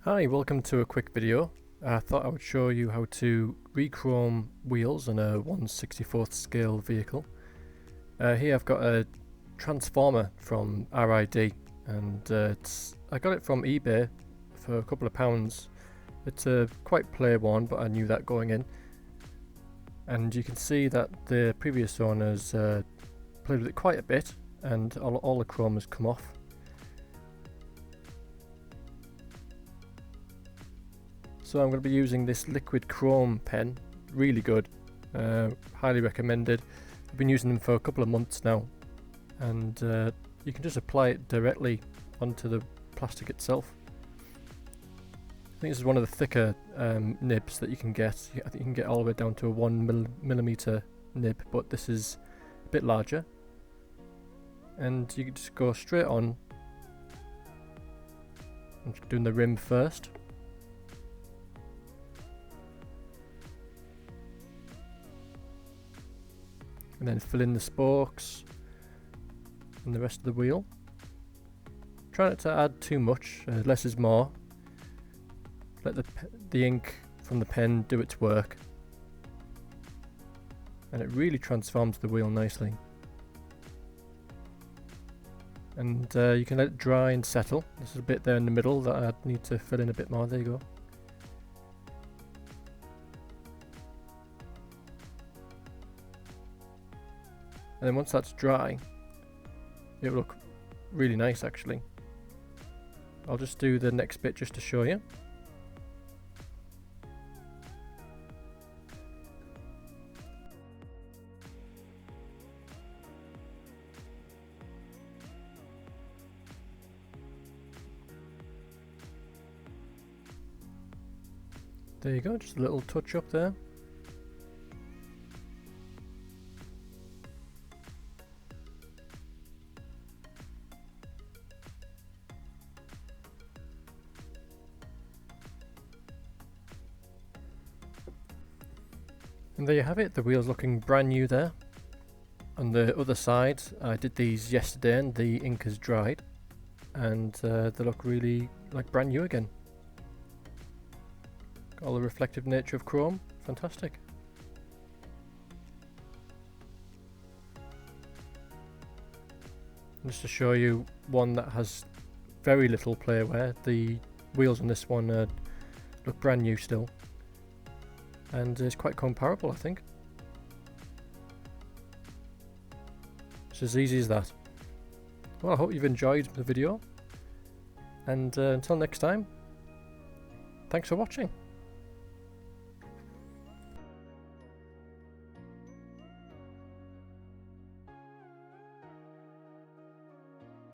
Hi, welcome to a quick video. I thought I would show you how to re-chrome wheels on a 1/64th scale vehicle. Here I've got a transformer from RID and I got it from eBay for a couple of pounds. It's quite play worn, but I knew that going in. And you can see that the previous owners played with it quite a bit and all the chrome has come off. So I'm going to be using this liquid chrome pen, really good, highly recommended. I've been using them for a couple of months now, and you can just apply it directly onto the plastic itself. I think this is one of the thicker nibs that you can get. I think you can get all the way down to a 1mm nib, but this is a bit larger. And you can just go straight on. I'm just doing the rim first. And then fill in the spokes and the rest of the wheel. Try not to add too much, less is more. Let the ink from the pen do its work. And it really transforms the wheel nicely. And you can let it dry and settle. There's a bit there in the middle that I need to fill in a bit more. There you go. And then once that's dry, it'll look really nice actually. I'll just do the next bit just to show you. There you go, just a little touch up there. And there you have it, the wheel's looking brand new there. On the other side, I did these yesterday and the ink has dried. And they look really like brand new again. Got all the reflective nature of chrome, fantastic. Just to show you one that has very little play wear, the wheels on this one look brand new still. And it's quite comparable, I think. It's as easy as that. Well, I hope you've enjoyed the video, and until next time, thanks for watching.